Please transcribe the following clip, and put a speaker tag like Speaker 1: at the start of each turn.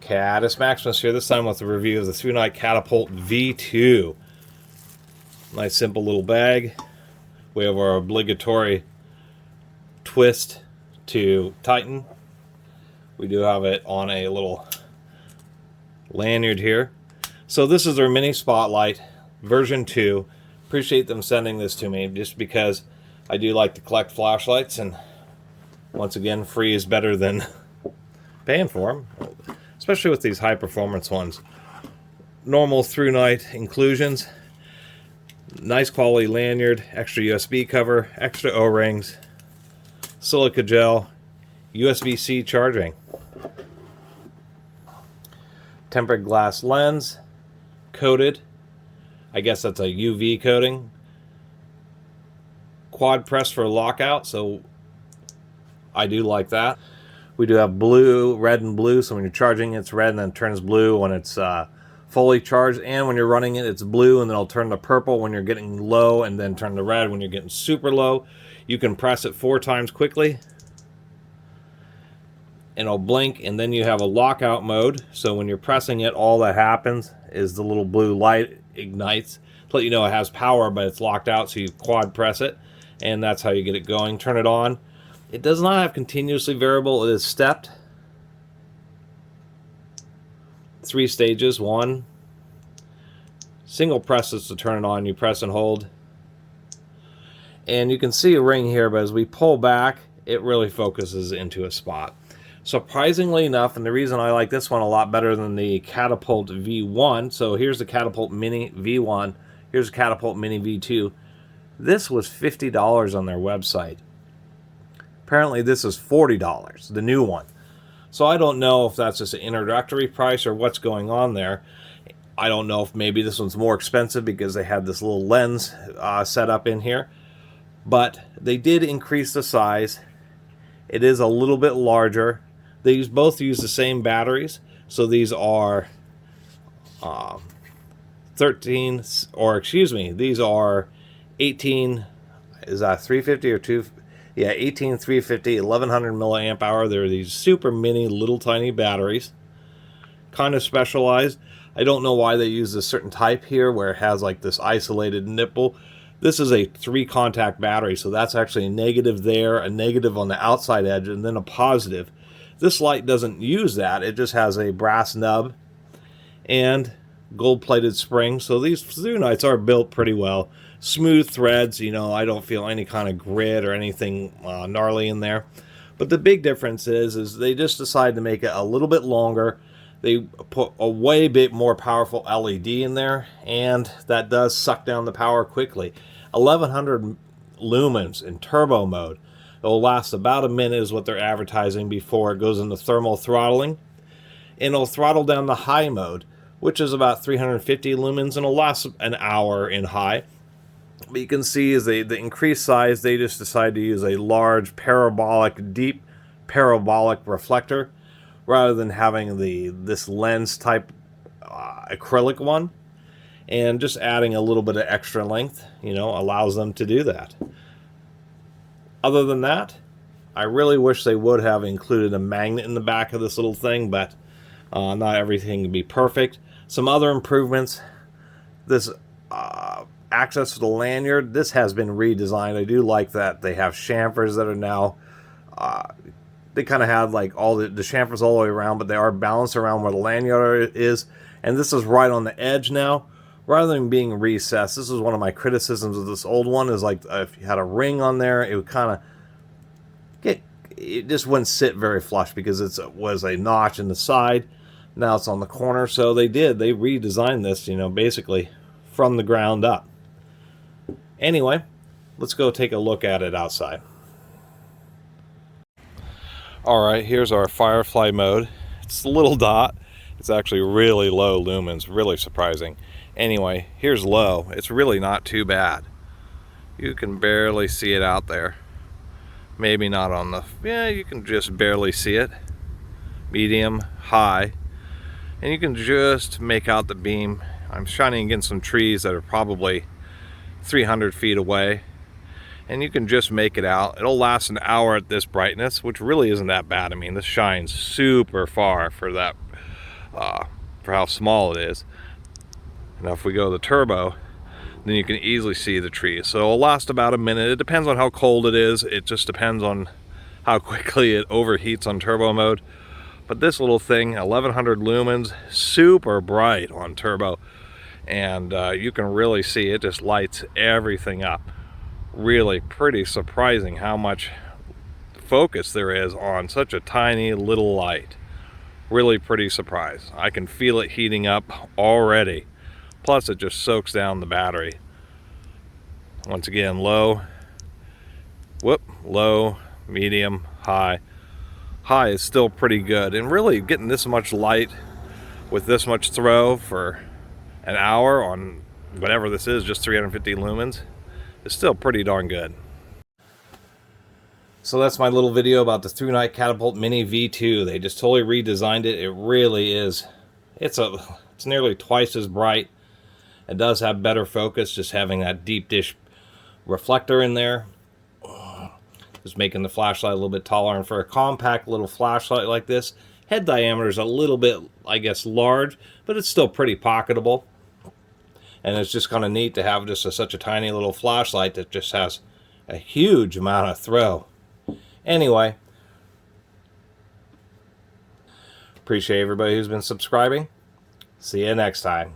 Speaker 1: Catus Maximus here, this time with a review of the ThruNite Catapult V2. Nice simple little bag. We have our obligatory twist to tighten. We do have it on a little lanyard here. So this is their mini spotlight, version 2. Appreciate them sending this to me just because I do like to collect flashlights, and once again, free is better than paying for them, especially with these high performance ones. Normal ThruNite inclusions, nice quality lanyard, extra USB cover, extra O-rings, silica gel, USB-C charging, tempered glass lens, coated, I guess that's a UV coating, quad press for lockout, so I do like that. We do have blue, red, and blue, so when you're charging it's red and then it turns blue when it's fully charged, and when you're running it it's blue and then it'll turn to purple when you're getting low and then turn to red when you're getting super low. You can press it 4 times quickly and it'll blink, and then you have a lockout mode, so when you're pressing it all that happens is the little blue light ignites to let you know it has power, but it's locked out, so you quad press it and that's how you get it going. Turn it on. It does not have continuously variable, it is stepped. 3 stages. 1, single presses to turn it on, you press and hold. And you can see a ring here, but as we pull back, it really focuses into a spot. Surprisingly enough, and the reason I like this one a lot better than the Catapult V1, so here's the Catapult Mini V1, here's the Catapult Mini V2. This was $50 on their website. Apparently this is $40, the new one. So I don't know if that's just an introductory price or what's going on there. I don't know if maybe this one's more expensive because they had this little lens set up in here. But they did increase the size. It is a little bit larger. They both use the same batteries. So these are 13, or excuse me, these are 18, is that 350 or 2? Yeah, 18, 350, 1100 milliamp hour. They're these super mini, little tiny batteries. Kind of specialized. I don't know why they use a certain type here where it has like this isolated nipple. This is a 3 contact battery, so that's actually a negative there, a negative on the outside edge, and then a positive. This light doesn't use that. It just has a brass nub and gold-plated springs. So these ThruNites are built pretty well. Smooth threads, you know, I don't feel any kind of grit or anything gnarly in there. But the big difference is they just decided to make it a little bit longer. They put a way bit more powerful LED in there, and that does suck down the power quickly. 1100 lumens in turbo mode. It will last about a minute is what they're advertising before it goes into thermal throttling. And it'll throttle down the high mode, which is about 350 lumens, and it'll last an hour in high. But you can see as the increased size, they just decided to use a large parabolic, deep parabolic reflector rather than having this lens type acrylic one. And just adding a little bit of extra length, you know, allows them to do that. Other than that, I really wish they would have included a magnet in the back of this little thing, but not everything can be perfect. Some other improvements, this access to the lanyard, this has been redesigned. I do like that they have chamfers that are now, they kind of have like all the chamfers all the way around, but they are balanced around where the lanyard is, and this is right on the edge now, rather than being recessed. This is one of my criticisms of this old one, is like if you had a ring on there, it would kind of get, it just wouldn't sit very flush because it was a notch in the side. Now it's on the corner, so they redesigned this, you know, basically from the ground up. Anyway, let's go take a look at it outside. Alright, here's our firefly mode. It's a little dot. It's actually really low lumens, really surprising. Anyway, here's low. It's really not too bad. You can barely see it out there. Maybe not on the, yeah, you can just barely see it. Medium, high. And you can just make out the beam. I'm shining against some trees that are probably 300 feet away, and you can just make it out. It'll last an hour at this brightness, which really isn't that bad. I mean, this shines super far for that for how small it is. Now if we go to the turbo, then you can easily see the trees. So it'll last about a minute. It depends on how cold it is. It just depends on how quickly it overheats on turbo mode. But this little thing, 1100 lumens, super bright on turbo. And you can really see it just lights everything up. Really pretty surprising how much focus there is on such a tiny little light. Really pretty surprised. I can feel it heating up already. Plus it just soaks down the battery. Once again, low, low, medium, high. High is still pretty good, and really getting this much light with this much throw for an hour on whatever this is, just 350 lumens, is still pretty darn good. So that's my little video about the ThruNite Catapult Mini V2. They just totally redesigned it. It really is. It's nearly twice as bright. It does have better focus, just having that deep dish reflector in there. Just making the flashlight a little bit taller. And for a compact little flashlight like this, head diameter is a little bit, I guess, large, but it's still pretty pocketable. And it's just kind of neat to have just such a tiny little flashlight that just has a huge amount of throw. Anyway, appreciate everybody who's been subscribing. See you next time.